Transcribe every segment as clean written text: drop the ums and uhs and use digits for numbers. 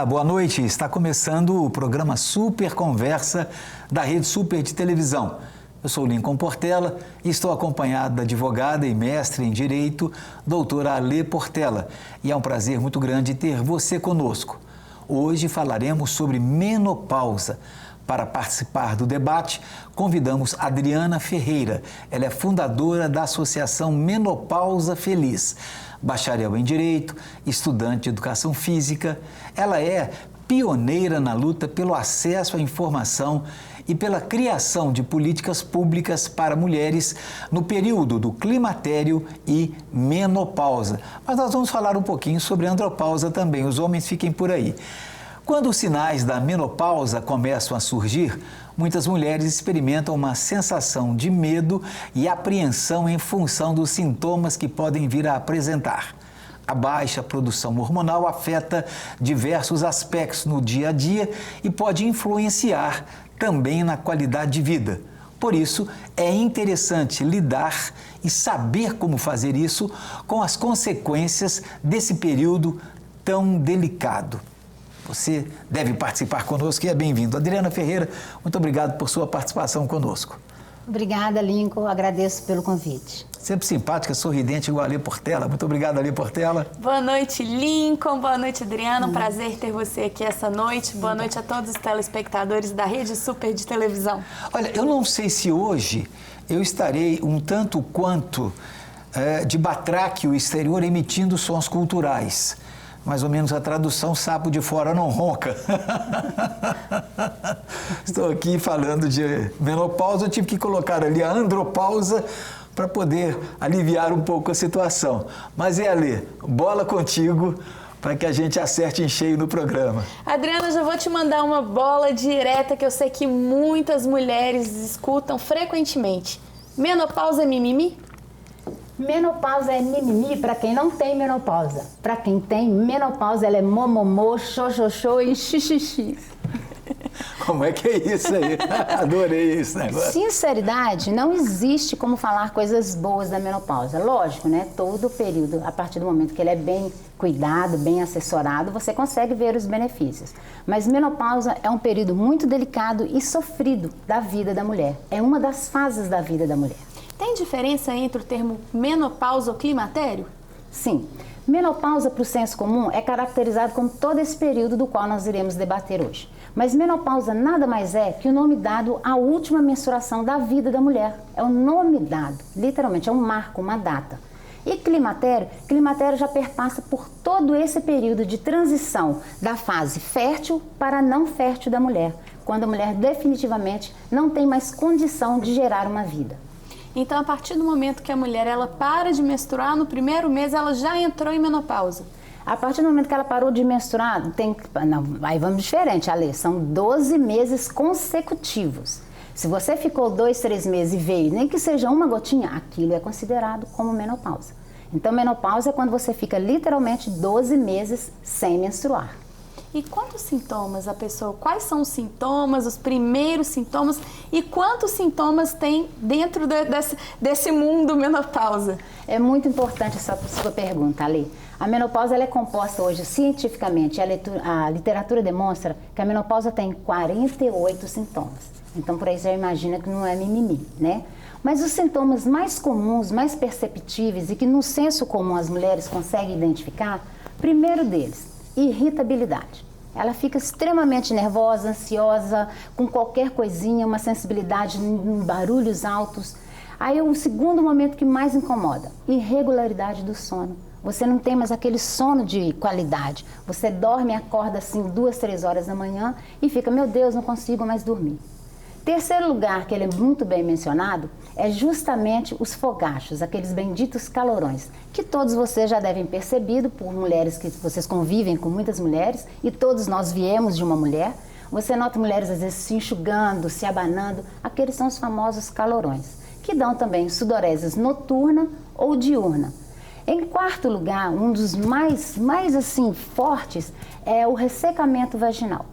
boa noite. Está começando o programa Super Conversa da Rede Super de Televisão. Eu sou Lincoln Portela e estou acompanhado da advogada e mestre em Direito, doutora Alê Portela. E é um prazer muito grande ter você conosco. Hoje falaremos sobre menopausa. Para participar do debate, convidamos Adriana Ferreira. Ela é fundadora da Associação Menopausa Feliz. Bacharel em Direito, estudante de Educação Física. Ela é pioneira na luta pelo acesso à informação e pela criação de políticas públicas para mulheres no período do climatério e menopausa. Mas nós vamos falar um pouquinho sobre andropausa também, os homens fiquem por aí. Quando os sinais da menopausa começam a surgir, muitas mulheres experimentam uma sensação de medo e apreensão em função dos sintomas que podem vir a apresentar. A baixa produção hormonal afeta diversos aspectos no dia a dia e pode influenciar também na qualidade de vida. Por isso, é interessante lidar e saber como fazer isso com as consequências desse período tão delicado. Você deve participar conosco e é bem-vindo. Adriana Ferreira, muito obrigado por sua participação conosco. Obrigada, Lincoln. Agradeço pelo convite. Sempre simpática, sorridente, igual a Alê Portela. Muito obrigado, Alê Portela. Boa noite, Lincoln. Boa noite, Adriana. Um prazer ter você aqui essa noite. Boa noite a todos os telespectadores da Rede Super de Televisão. Olha, eu não sei se hoje eu estarei um tanto quanto de batráquio exterior emitindo sons culturais. Mais ou menos a tradução, sapo de fora não ronca. Estou aqui falando de menopausa, eu tive que colocar ali a andropausa para poder aliviar um pouco a situação. Mas Alê, bola contigo para que a gente acerte em cheio no programa. Adriana, já vou te mandar uma bola direta que eu sei que muitas mulheres escutam frequentemente. Menopausa é mimimi? Menopausa é mimimi para quem não tem menopausa. Para quem tem menopausa, ela é momomô, xoxoxô e xixixi. Como é que é isso aí? Adorei esse negócio. Sinceridade, não existe como falar coisas boas da menopausa. Lógico, né? Todo período, a partir do momento que ele é bem cuidado, bem assessorado, você consegue ver os benefícios. Mas menopausa é um período muito delicado e sofrido da vida da mulher. É uma das fases da vida da mulher. Tem diferença entre o termo menopausa ou climatério? Sim. Menopausa, para o senso comum, é caracterizado como todo esse período do qual nós iremos debater hoje. Mas menopausa nada mais é que o nome dado à última menstruação da vida da mulher. É o nome dado, literalmente, é um marco, uma data. E climatério já perpassa por todo esse período de transição da fase fértil para não fértil da mulher, quando a mulher definitivamente não tem mais condição de gerar uma vida. Então, a partir do momento que a mulher ela para de menstruar, no primeiro mês ela já entrou em menopausa. A partir do momento que ela parou de menstruar, aí vamos diferente, Alê, são 12 meses consecutivos. Se você ficou 2, 3 meses e veio, nem que seja uma gotinha, aquilo é considerado como menopausa. Então, menopausa é quando você fica literalmente 12 meses sem menstruar. E quantos sintomas a pessoa, quais são os sintomas, os primeiros sintomas e quantos sintomas tem dentro desse mundo menopausa? É muito importante essa sua pergunta, Alê. A menopausa ela é composta hoje cientificamente, a literatura demonstra que a menopausa tem 48 sintomas. Então, por aí você imagina que não é mimimi, né? Mas os sintomas mais comuns, mais perceptíveis e que no senso comum as mulheres conseguem identificar, primeiro deles, irritabilidade. Ela fica extremamente nervosa, ansiosa, com qualquer coisinha, uma sensibilidade em barulhos altos. Aí o segundo momento que mais incomoda, irregularidade do sono. Você não tem mais aquele sono de qualidade. Você dorme e acorda assim 2, 3 horas da manhã e fica, meu Deus, não consigo mais dormir. Terceiro lugar, que ele é muito bem mencionado, é justamente os fogachos, aqueles benditos calorões, que todos vocês já devem percebido por mulheres que vocês convivem com muitas mulheres, e todos nós viemos de uma mulher. Você nota mulheres às vezes se enxugando, se abanando, aqueles são os famosos calorões, que dão também sudorese noturna ou diurna. Em quarto lugar, um dos mais assim fortes é o ressecamento vaginal.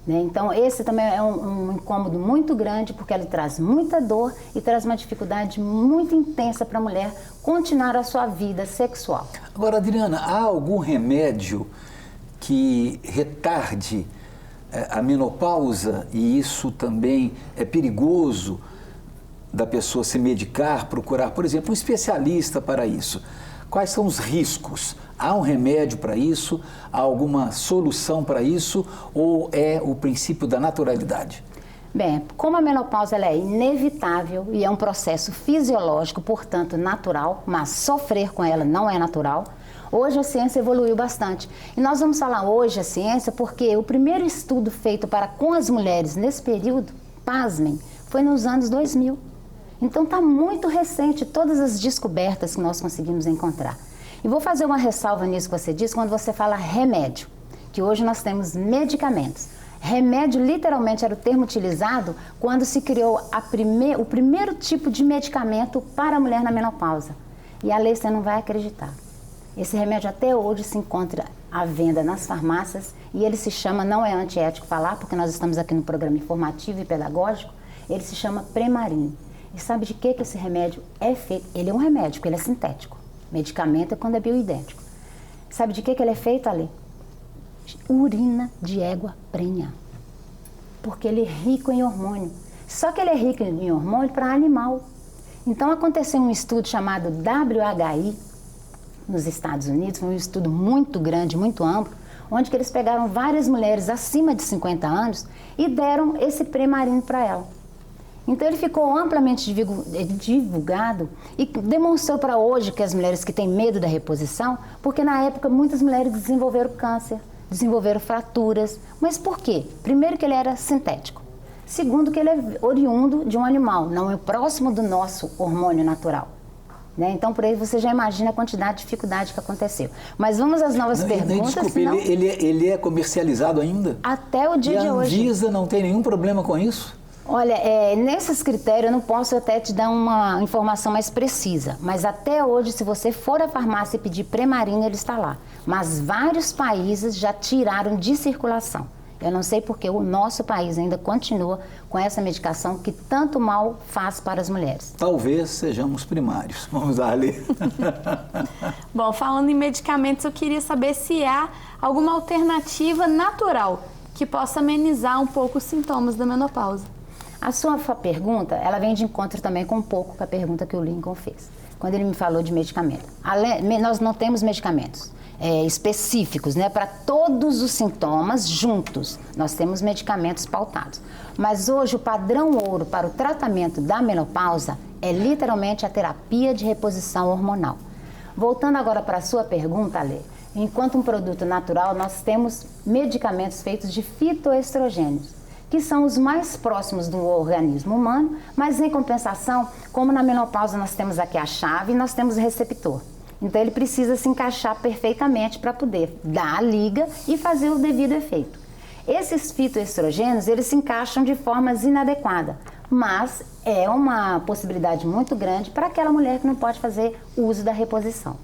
Então, esse também é um incômodo muito grande, porque ele traz muita dor e traz uma dificuldade muito intensa para a mulher continuar a sua vida sexual. Agora, Adriana, há algum remédio que retarde a menopausa, e isso também é perigoso da pessoa se medicar, procurar, por exemplo, um especialista para isso? Quais são os riscos? Há um remédio para isso? Há alguma solução para isso? Ou é o princípio da naturalidade? Bem, como a menopausa ela é inevitável e é um processo fisiológico, portanto natural, mas sofrer com ela não é natural, hoje a ciência evoluiu bastante. E nós vamos falar hoje a ciência porque o primeiro estudo feito com as mulheres nesse período, pasmem, foi nos anos 2000. Então está muito recente todas as descobertas que nós conseguimos encontrar. E vou fazer uma ressalva nisso que você disse quando você fala remédio, que hoje nós temos medicamentos. Remédio, literalmente, era o termo utilizado quando se criou o primeiro tipo de medicamento para a mulher na menopausa. E a lei, você não vai acreditar. Esse remédio até hoje se encontra à venda nas farmácias e ele se chama, não é antiético falar, porque nós estamos aqui no programa informativo e pedagógico, ele se chama Premarin. E sabe de que esse remédio é feito? Ele é um remédio, porque ele é sintético. Medicamento é quando é bioidêntico. Sabe de que ele é feito, Ale? Urina de égua prenha, porque ele é rico em hormônio. Só que ele é rico em hormônio para animal. Então aconteceu um estudo chamado WHI nos Estados Unidos, foi um estudo muito grande, muito amplo, onde que eles pegaram várias mulheres acima de 50 anos e deram esse Premarin para ela. Então ele ficou amplamente divulgado e demonstrou para hoje que as mulheres que têm medo da reposição, porque na época muitas mulheres desenvolveram câncer, desenvolveram fraturas. Mas por quê? Primeiro que ele era sintético. Segundo que ele é oriundo de um animal, não é próximo do nosso hormônio natural. Né? Então por aí você já imagina a quantidade de dificuldade que aconteceu. Mas vamos às novas perguntas. Desculpe, senão... ele é comercializado ainda? Até o dia de hoje. E a Anvisa não tem nenhum problema com isso? Olha, nesses critérios eu não posso até te dar uma informação mais precisa, mas até hoje, se você for à farmácia e pedir Premarin, ele está lá. Mas vários países já tiraram de circulação. Eu não sei porque o nosso país ainda continua com essa medicação que tanto mal faz para as mulheres. Talvez sejamos primários. Vamos lá, Ali. Bom, falando em medicamentos, eu queria saber se há alguma alternativa natural que possa amenizar um pouco os sintomas da menopausa. A sua pergunta, ela vem de encontro também com um pouco com a pergunta que o Lincoln fez, quando ele me falou de medicamento. Nós não temos medicamentos específicos, né, para todos os sintomas juntos. Nós temos medicamentos pautados. Mas hoje o padrão ouro para o tratamento da menopausa é literalmente a terapia de reposição hormonal. Voltando agora para a sua pergunta, Alê, enquanto um produto natural, nós temos medicamentos feitos de fitoestrogênios, que são os mais próximos do organismo humano, mas em compensação, como na menopausa nós temos aqui a chave e nós temos o receptor. Então ele precisa se encaixar perfeitamente para poder dar a liga e fazer o devido efeito. Esses fitoestrogênios, eles se encaixam de formas inadequadas, mas é uma possibilidade muito grande para aquela mulher que não pode fazer uso da reposição.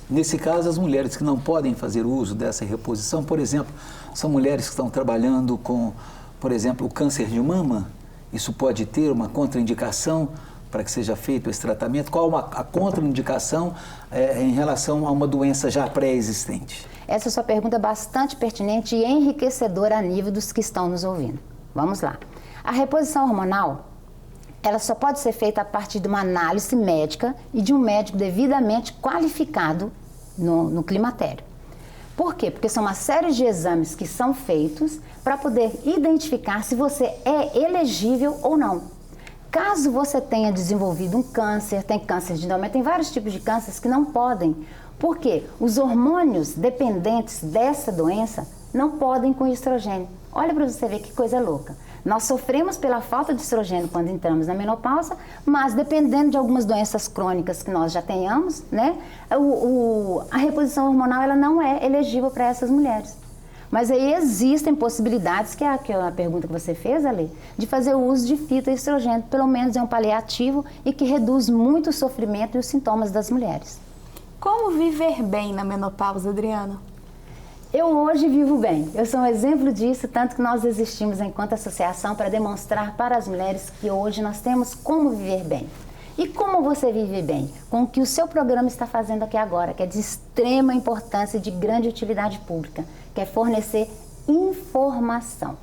Nesse caso, as mulheres que não podem fazer uso dessa reposição, por exemplo, são mulheres que estão trabalhando com, por exemplo, o câncer de mama. Isso pode ter uma contraindicação para que seja feito esse tratamento? Qual a contraindicação em relação a uma doença já pré-existente? Essa sua pergunta é bastante pertinente e enriquecedora a nível dos que estão nos ouvindo. Vamos lá. A reposição hormonal, ela só pode ser feita a partir de uma análise médica e de um médico devidamente qualificado no climatério. Por quê? Porque são uma série de exames que são feitos para poder identificar se você é elegível ou não. Caso você tenha desenvolvido um câncer, tem câncer de mama, tem vários tipos de cânceres que não podem. Por quê? Os hormônios dependentes dessa doença não podem com estrogênio. Olha para você ver que coisa louca. Nós sofremos pela falta de estrogênio quando entramos na menopausa, mas dependendo de algumas doenças crônicas que nós já tenhamos, né, a reposição hormonal ela não é elegível para essas mulheres. Mas aí existem possibilidades, que é a pergunta que você fez, Ali, de fazer o uso de fitoestrogênio. Pelo menos é um paliativo e que reduz muito o sofrimento e os sintomas das mulheres. Como viver bem na menopausa, Adriana? Eu hoje vivo bem. Eu sou um exemplo disso, tanto que nós existimos enquanto associação para demonstrar para as mulheres que hoje nós temos como viver bem. E como você vive bem? Com o que o seu programa está fazendo aqui agora, que é de extrema importância e de grande utilidade pública, que é fornecer informação.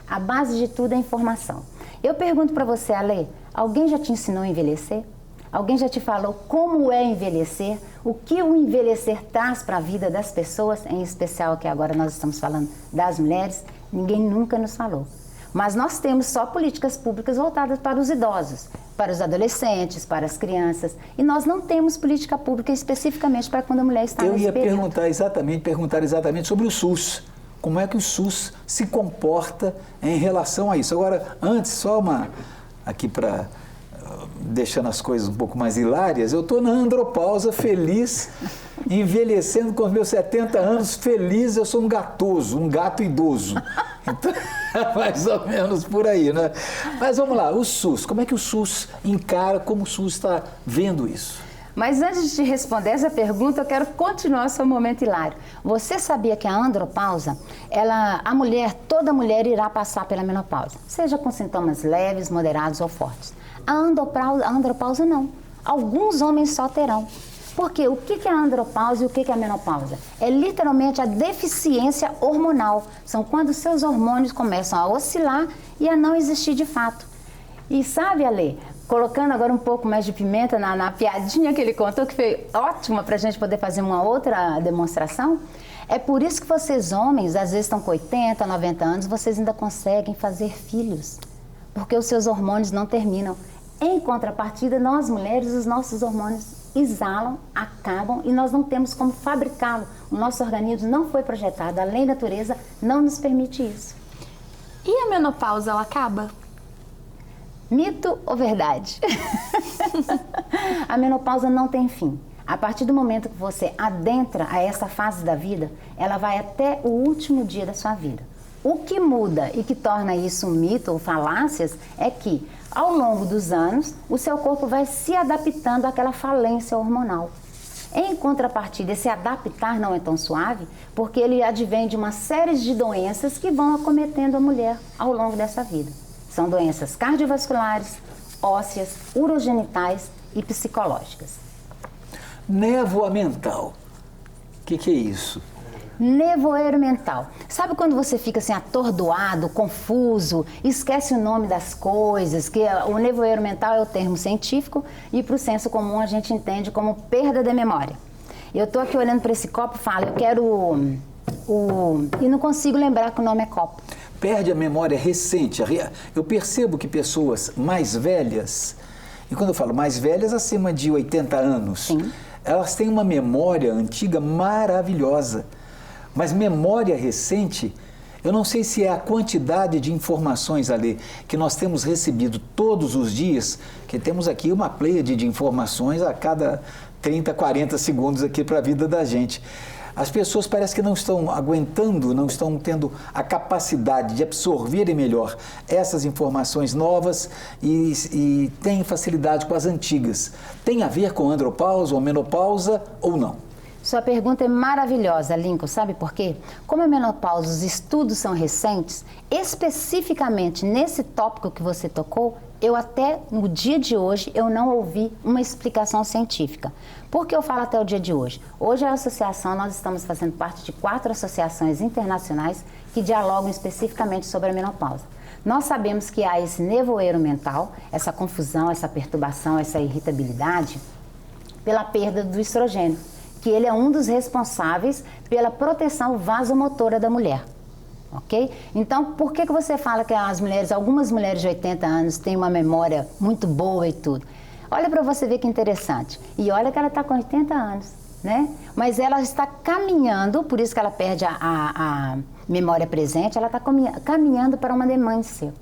A base de tudo é informação. Eu pergunto para você, Ale, alguém já te ensinou a envelhecer? Alguém já te falou como é envelhecer? O que o envelhecer traz para a vida das pessoas, em especial que agora nós estamos falando das mulheres? Ninguém nunca nos falou. Mas nós temos só políticas públicas voltadas para os idosos, para os adolescentes, para as crianças. E nós não temos política pública especificamente para quando a mulher está nesse período. Eu ia perguntar exatamente sobre o SUS. Como é que o SUS se comporta em relação a isso? Agora, antes, só aqui para... deixando as coisas um pouco mais hilárias, eu estou na andropausa, feliz, envelhecendo com os meus 70 anos, feliz, eu sou um gatoso, um gato idoso. Então, mais ou menos por aí, né? Mas vamos lá, o SUS, como é que o SUS encara, como o SUS está vendo isso? Mas antes de te responder essa pergunta, eu quero continuar o seu momento hilário. Você sabia que a andropausa, toda mulher irá passar pela menopausa, seja com sintomas leves, moderados ou fortes. A andropausa não. Alguns homens só terão. Porque o que é a andropausa e o que é a menopausa? É literalmente a deficiência hormonal. São quando seus hormônios começam a oscilar e a não existir de fato. E sabe, Ale, colocando agora um pouco mais de pimenta na piadinha que ele contou, que foi ótima para a gente poder fazer uma outra demonstração, é por isso que vocês homens, às vezes estão com 80, 90 anos, vocês ainda conseguem fazer filhos. Porque os seus hormônios não terminam. Em contrapartida, nós mulheres, os nossos hormônios exalam, acabam e nós não temos como fabricá-lo. O nosso organismo não foi projetado, a lei da natureza não nos permite isso. E a menopausa, ela acaba? Mito ou verdade? A menopausa não tem fim. A partir do momento que você adentra a essa fase da vida, ela vai até o último dia da sua vida. O que muda e que torna isso um mito ou falácias é que, ao longo dos anos, o seu corpo vai se adaptando àquela falência hormonal. Em contrapartida, esse adaptar não é tão suave, porque ele advém de uma série de doenças que vão acometendo a mulher ao longo dessa vida. São doenças cardiovasculares, ósseas, urogenitais e psicológicas. Névoa mental. O que é isso? Nevoeiro mental. Sabe quando você fica assim atordoado, confuso, esquece o nome das coisas, que o nevoeiro mental é o termo científico e para o senso comum a gente entende como perda da memória. Eu estou aqui olhando para esse copo e falo, eu quero e não consigo lembrar que o nome é copo. Perde a memória recente. Eu percebo que pessoas mais velhas, e quando eu falo mais velhas, acima de 80 anos, sim, elas têm uma memória antiga maravilhosa. Mas memória recente, eu não sei se é a quantidade de informações ali que nós temos recebido todos os dias, que temos aqui uma pleiade de informações a cada 30, 40 segundos aqui para a vida da gente. As pessoas parecem que não estão aguentando, não estão tendo a capacidade de absorverem melhor essas informações novas e têm facilidade com as antigas. Tem a ver com andropausa ou menopausa ou não? Sua pergunta é maravilhosa, Lincoln. Sabe por quê? Como a menopausa, os estudos são recentes, especificamente nesse tópico que você tocou, eu até no dia de hoje, eu não ouvi uma explicação científica. Por que eu falo até o dia de hoje? Hoje a associação, nós estamos fazendo parte de 4 associações internacionais que dialogam especificamente sobre a menopausa. Nós sabemos que há esse nevoeiro mental, essa confusão, essa perturbação, essa irritabilidade, pela perda do estrogênio, que ele é um dos responsáveis pela proteção vasomotora da mulher, ok? Então, por que você fala que algumas mulheres de 80 anos têm uma memória muito boa e tudo? Olha para você ver que interessante. E olha que ela está com 80 anos, né? Mas ela está caminhando, por isso que ela perde a memória presente, ela está caminhando para uma demência.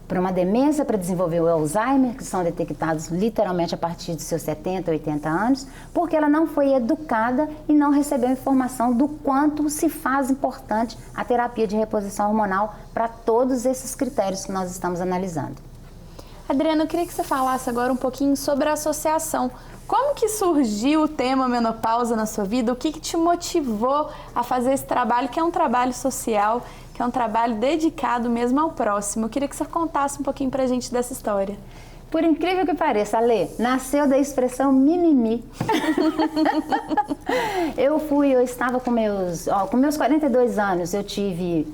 Para uma demência, para desenvolver o Alzheimer, que são detectados literalmente a partir de seus 70, 80 anos, porque ela não foi educada e não recebeu informação do quanto se faz importante a terapia de reposição hormonal para todos esses critérios que nós estamos analisando. Adriana, eu queria que você falasse agora um pouquinho sobre a associação. Como que surgiu o tema menopausa na sua vida? O que te motivou a fazer esse trabalho, que é um trabalho social, que é um trabalho dedicado mesmo ao próximo? Eu queria que você contasse um pouquinho pra gente dessa história. Por incrível que pareça, Alê, nasceu da expressão mimimi. Eu estava com meus 42 anos, eu tive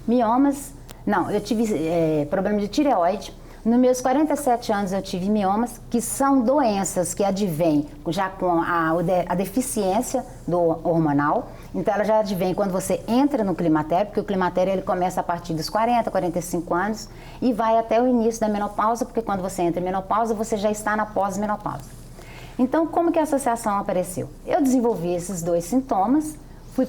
problema de tireoide. Nos meus 47 anos eu tive miomas, que são doenças que advêm já com a deficiência do hormonal. Então ela já advém quando você entra no climatério, porque o climatério ele começa a partir dos 40, 45 anos e vai até o início da menopausa, porque quando você entra em menopausa, você já está na pós-menopausa. Então, como que a associação apareceu? Eu desenvolvi esses 2 sintomas,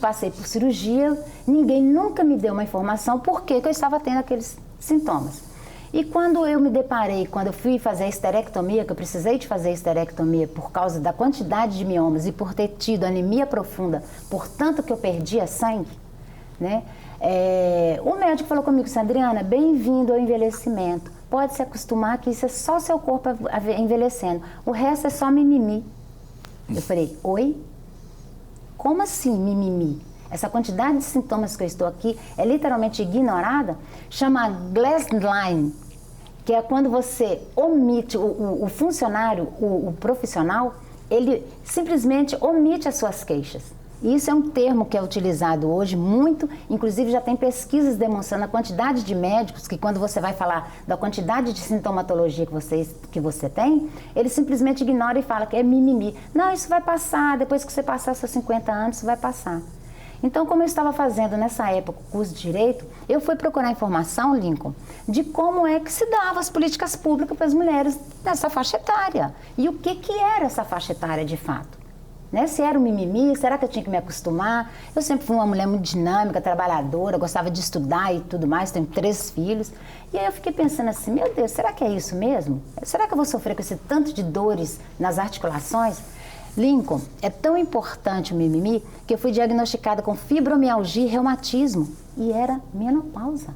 passei por cirurgia, ninguém nunca me deu uma informação por que eu estava tendo aqueles sintomas. E quando eu me deparei, quando eu fui fazer a esterectomia, que eu precisei de fazer a esterectomia por causa da quantidade de miomas e por ter tido anemia profunda, portanto que eu perdia sangue, né? O médico falou comigo, Adriana, bem-vindo ao envelhecimento. Pode se acostumar que isso é só seu corpo envelhecendo. O resto é só mimimi. Eu falei, oi? Como assim mimimi? Essa quantidade de sintomas que eu estou aqui é literalmente ignorada. Chama glass line, que é quando você omite, o funcionário, o profissional, ele simplesmente omite as suas queixas. E isso é um termo que é utilizado hoje muito, inclusive já tem pesquisas demonstrando a quantidade de médicos que quando você vai falar da quantidade de sintomatologia que você tem, ele simplesmente ignora e fala que é mimimi. Não, isso vai passar, depois que você passar seus 50 anos, isso vai passar. Então, como eu estava fazendo nessa época o curso de Direito, eu fui procurar informação, Lincoln, de como é que se dava as políticas públicas para as mulheres dessa faixa etária. E o que era essa faixa etária de fato. Né? Se era um mimimi, será que eu tinha que me acostumar? Eu sempre fui uma mulher muito dinâmica, trabalhadora, gostava de estudar e tudo mais, tenho 3 filhos. E aí eu fiquei pensando assim, meu Deus, será que é isso mesmo? Será que eu vou sofrer com esse tanto de dores nas articulações? Lincoln, é tão importante o mimimi que eu fui diagnosticada com fibromialgia e reumatismo. E era menopausa.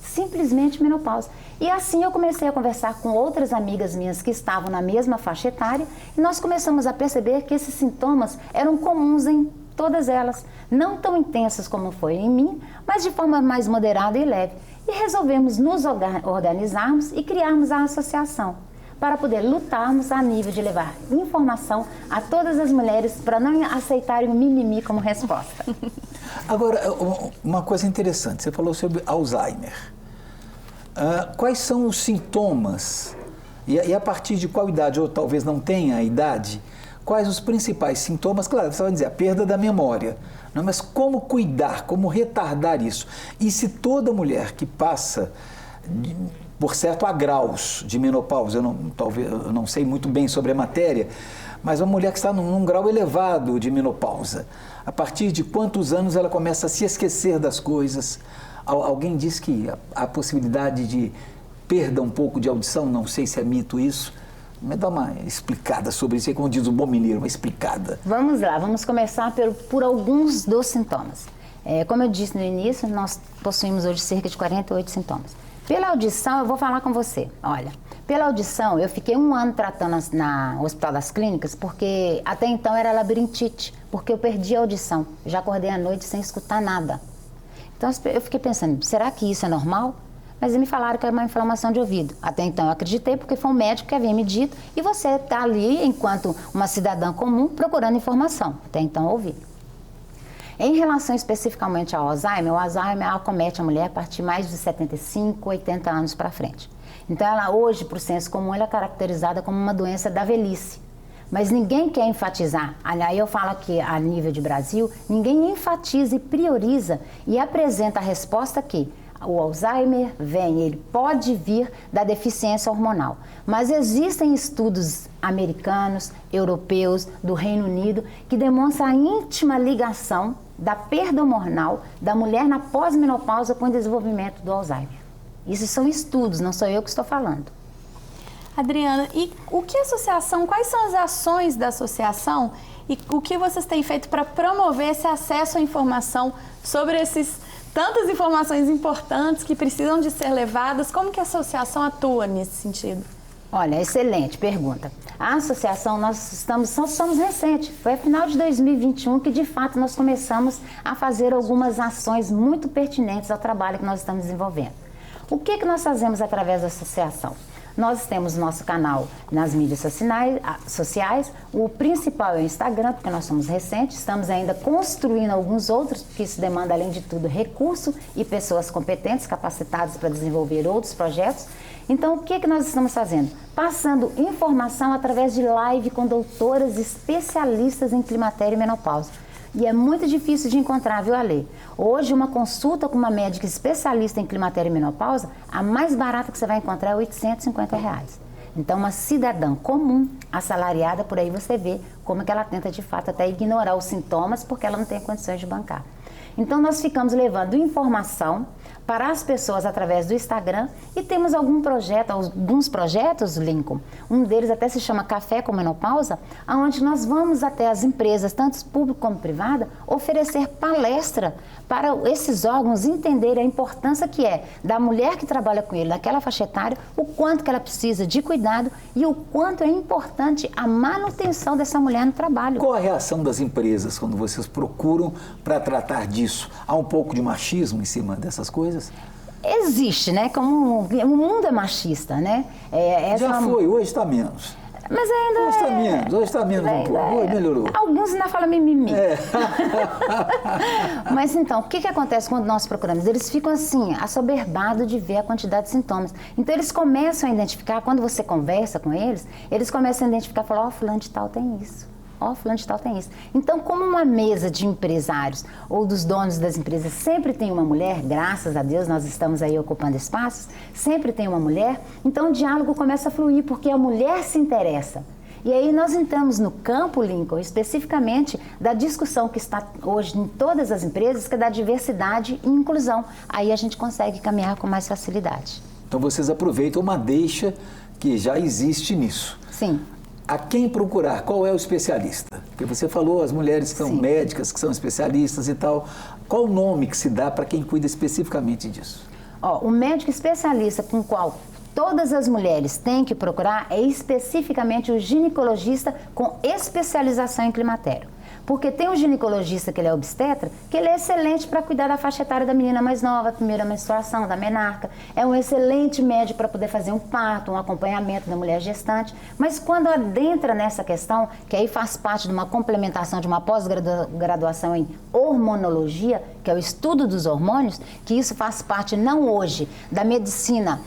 Simplesmente menopausa. E assim eu comecei a conversar com outras amigas minhas que estavam na mesma faixa etária e nós começamos a perceber que esses sintomas eram comuns em todas elas. Não tão intensas como foi em mim, mas de forma mais moderada e leve. E resolvemos nos organizarmos e criarmos a associação, para poder lutarmos a nível de levar informação a todas as mulheres para não aceitarem o mimimi como resposta. Agora, uma coisa interessante, você falou sobre Alzheimer. Quais são os sintomas e a partir de qual idade, ou talvez não tenha a idade, quais os principais sintomas? Claro, você vai dizer a perda da memória, não, mas como cuidar, como retardar isso? E se toda mulher que passa por certo, há graus de menopausa, eu não sei muito bem sobre a matéria, mas uma mulher que está num grau elevado de menopausa, a partir de quantos anos ela começa a se esquecer das coisas? Alguém diz que há possibilidade de perda um pouco de audição, não sei se é mito isso. Me dá uma explicada sobre isso, como diz o bom mineiro, uma explicada. Vamos lá, vamos começar por alguns dos sintomas. Como eu disse no início, nós possuímos hoje cerca de 48 sintomas. Pela audição, eu vou falar com você. Olha, pela audição, eu fiquei 1 ano tratando no Hospital das Clínicas, porque até então era labirintite, porque eu perdi a audição. Já acordei à noite sem escutar nada. Então, eu fiquei pensando, será que isso é normal? Mas me falaram que é uma inflamação de ouvido. Até então, eu acreditei, porque foi um médico que havia me dito, e você está ali, enquanto uma cidadã comum, procurando informação. Até então, eu ouvi. Em relação especificamente ao Alzheimer, o Alzheimer acomete a mulher a partir de mais de 75, 80 anos para frente. Então, ela hoje, por senso comum, ela é caracterizada como uma doença da velhice. Mas ninguém quer enfatizar. Aí eu falo aqui a nível de Brasil, ninguém enfatiza e prioriza e apresenta a resposta que o Alzheimer ele pode vir da deficiência hormonal. Mas existem estudos americanos, europeus, do Reino Unido, que demonstram a íntima ligação da perda hormonal da mulher na pós-menopausa com o desenvolvimento do Alzheimer. Isso são estudos, não sou eu que estou falando. Adriana, e quais são as ações da associação e o que vocês têm feito para promover esse acesso à informação sobre tantas informações importantes que precisam de ser levadas? Como que a associação atua nesse sentido? Olha, excelente pergunta. A associação, nós somos recentes, foi a final de 2021 que de fato nós começamos a fazer algumas ações muito pertinentes ao trabalho que nós estamos desenvolvendo. O que nós fazemos através da associação? Nós temos nosso canal nas mídias sociais, o principal é o Instagram, porque nós somos recentes, estamos ainda construindo alguns outros, porque isso demanda, além de tudo, recurso e pessoas competentes, capacitadas para desenvolver outros projetos. Então, o que nós estamos fazendo? Passando informação através de live com doutoras especialistas em climatério e menopausa. E é muito difícil de encontrar, viu, Ale? Hoje, uma consulta com uma médica especialista em climatério e menopausa, a mais barata que você vai encontrar é R$ 850. Então, uma cidadã comum, assalariada, por aí você vê como que ela tenta, de fato, até ignorar os sintomas, porque ela não tem condições de bancar. Então, nós ficamos levando informação para as pessoas através do Instagram e temos alguns projetos, Lincoln. Um deles até se chama Café com Menopausa, onde nós vamos até as empresas, tanto público como privada, oferecer palestra para esses órgãos entenderem a importância que é da mulher que trabalha com ele, daquela faixa etária, o quanto que ela precisa de cuidado e o quanto é importante a manutenção dessa mulher no trabalho. Qual a reação das empresas quando vocês procuram para tratar disso? Há um pouco de machismo em cima dessas coisas? Existe, né? Como o mundo é machista, né? Já foi, hoje está menos. Mas ainda hoje está menos um pouco, hoje melhorou. Alguns ainda falam mimimi. Mas então, o que acontece quando nós procuramos? Eles ficam assim, assoberbados de ver a quantidade de sintomas. Então eles começam a identificar, quando você conversa com eles, eles começam a identificar, falar, fulano de tal tem isso. Fulano de tal tem isso. Então, como uma mesa de empresários ou dos donos das empresas sempre tem uma mulher, graças a Deus, nós estamos aí ocupando espaços, sempre tem uma mulher, então o diálogo começa a fluir, porque a mulher se interessa. E aí nós entramos no campo, Lincoln, especificamente da discussão que está hoje em todas as empresas, que é da diversidade e inclusão. Aí a gente consegue caminhar com mais facilidade. Então, vocês aproveitam uma deixa que já existe nisso. Sim. A quem procurar? Qual é o especialista? Porque você falou, as mulheres que são médicas, que são especialistas e tal. Qual o nome que se dá para quem cuida especificamente disso? O médico especialista com o qual todas as mulheres têm que procurar é especificamente o ginecologista com especialização em climatério. Porque tem um ginecologista que ele é obstetra, que ele é excelente para cuidar da faixa etária da menina mais nova, primeira menstruação, da menarca. É um excelente médico para poder fazer um parto, um acompanhamento da mulher gestante. Mas quando adentra nessa questão, que aí faz parte de uma complementação de uma pós-graduação em hormonologia, que é o estudo dos hormônios, que isso faz parte não hoje da medicina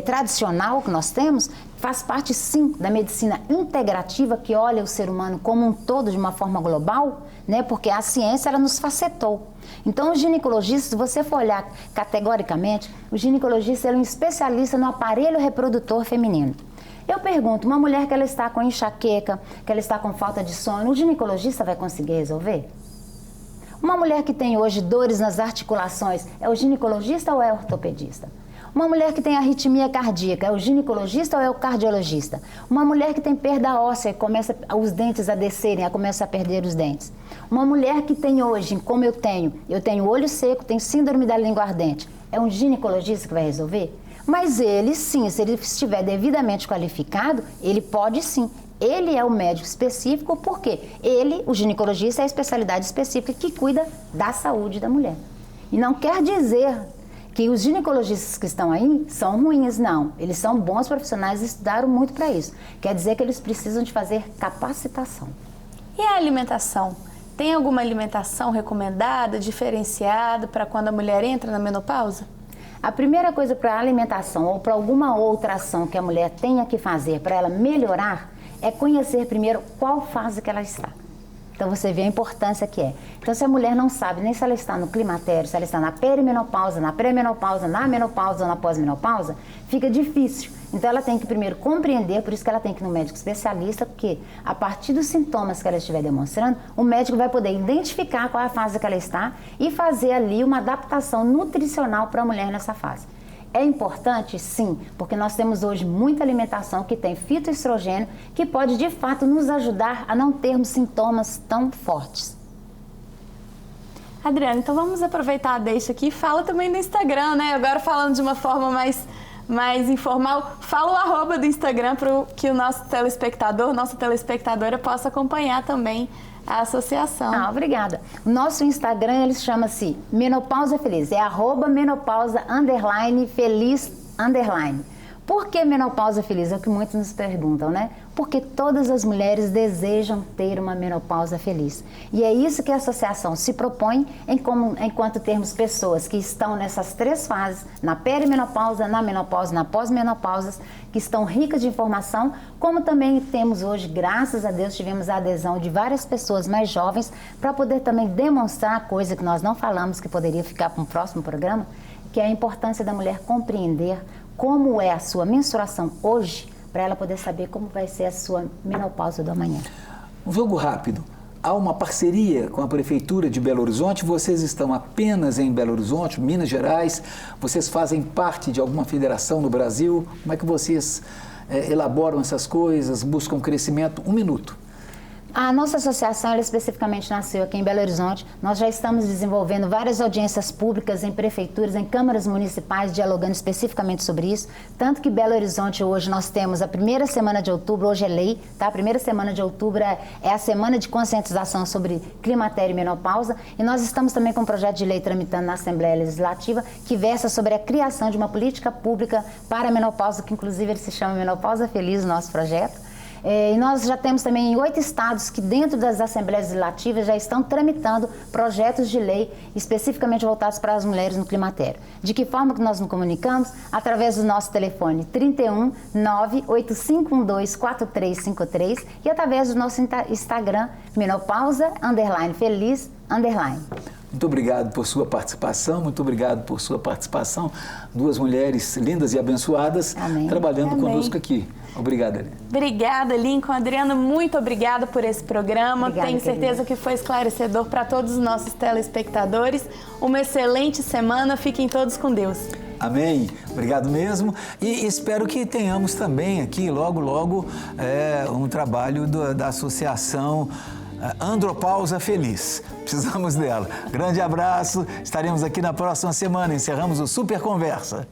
tradicional que nós temos, faz parte sim da medicina integrativa, que olha o ser humano como um todo de uma forma global, né? Porque a ciência ela nos facetou. Então o ginecologista, se você for olhar categoricamente, o ginecologista é um especialista no aparelho reprodutor feminino. Eu pergunto, uma mulher que ela está com enxaqueca, que ela está com falta de sono, o ginecologista vai conseguir resolver? Uma mulher que tem hoje dores nas articulações, é o ginecologista ou é o ortopedista? Uma mulher que tem arritmia cardíaca, é o ginecologista ou é o cardiologista? Uma mulher que tem perda óssea e começa os dentes a descerem, começa a perder os dentes. Uma mulher que tem hoje, como eu tenho olho seco, tenho síndrome da língua ardente, é um ginecologista que vai resolver? Mas ele sim, se ele estiver devidamente qualificado, ele pode sim. Ele é o médico específico porque ele, o ginecologista, é a especialidade específica que cuida da saúde da mulher. E não quer dizer que os ginecologistas que estão aí são ruins, não. Eles são bons profissionais e estudaram muito para isso. Quer dizer que eles precisam de fazer capacitação. E a alimentação? Tem alguma alimentação recomendada, diferenciada para quando a mulher entra na menopausa? A primeira coisa para a alimentação ou para alguma outra ação que a mulher tenha que fazer para ela melhorar é conhecer primeiro qual fase que ela está. Então você vê a importância que é. Então se a mulher não sabe nem se ela está no climatério, se ela está na perimenopausa, na pré-menopausa, na menopausa ou na pós-menopausa, fica difícil. Então ela tem que primeiro compreender, por isso que ela tem que ir no médico especialista, porque a partir dos sintomas que ela estiver demonstrando, o médico vai poder identificar qual é a fase que ela está e fazer ali uma adaptação nutricional para a mulher nessa fase. É importante, sim, porque nós temos hoje muita alimentação que tem fitoestrogênio, que pode, de fato, nos ajudar a não termos sintomas tão fortes. Adriana, então vamos aproveitar a deixa aqui e fala também no Instagram, né? Agora falando de uma forma mais informal, fala o @ do Instagram para que o nosso telespectador, nossa telespectadora possa acompanhar também a associação. Obrigada. O nosso Instagram, ele chama-se Menopausa Feliz, é @menopausa_feliz_. Por que menopausa feliz? É o que muitos nos perguntam, né? Porque todas as mulheres desejam ter uma menopausa feliz. E é isso que a associação se propõe enquanto termos pessoas que estão nessas 3 fases, na perimenopausa, na menopausa, na pós-menopausa, que estão ricas de informação, como também temos hoje, graças a Deus, tivemos a adesão de várias pessoas mais jovens para poder também demonstrar coisa que nós não falamos, que poderia ficar para um próximo programa, que é a importância da mulher compreender como é a sua menstruação hoje, para ela poder saber como vai ser a sua menopausa do amanhã. Um jogo rápido. Há uma parceria com a Prefeitura de Belo Horizonte? Vocês estão apenas em Belo Horizonte, Minas Gerais? Vocês fazem parte de alguma federação no Brasil? Como é que vocês elaboram essas coisas, buscam crescimento? 1 minuto. A nossa associação, ela especificamente nasceu aqui em Belo Horizonte. Nós já estamos desenvolvendo várias audiências públicas em prefeituras, em câmaras municipais, dialogando especificamente sobre isso. Tanto que Belo Horizonte hoje nós temos a primeira semana de outubro, hoje é lei, tá? A primeira semana de outubro é a semana de conscientização sobre climatério e menopausa. E nós estamos também com um projeto de lei tramitando na Assembleia Legislativa que versa sobre a criação de uma política pública para a menopausa, que inclusive ele se chama Menopausa Feliz, o nosso projeto. E nós já temos também em 8 estados que dentro das Assembleias Legislativas já estão tramitando projetos de lei especificamente voltados para as mulheres no climatério. De que forma que nós nos comunicamos? Através do nosso telefone 31 98512 4353 e através do nosso Instagram menopausa_feliz_. Muito obrigado por sua participação, muito obrigado por sua participação. 2 mulheres lindas e abençoadas. Amém. Trabalhando Amém. conosco aqui. Obrigada, Aline. Obrigada, Lincoln. Adriana, muito obrigada por esse programa. Obrigada, Tenho certeza que foi esclarecedor para todos os nossos telespectadores. Uma excelente semana. Fiquem todos com Deus. Amém. Obrigado mesmo. E espero que tenhamos também aqui, logo, logo, um trabalho da Associação Andropausa Feliz. Precisamos dela. Grande abraço. Estaremos aqui na próxima semana. Encerramos o Super Conversa.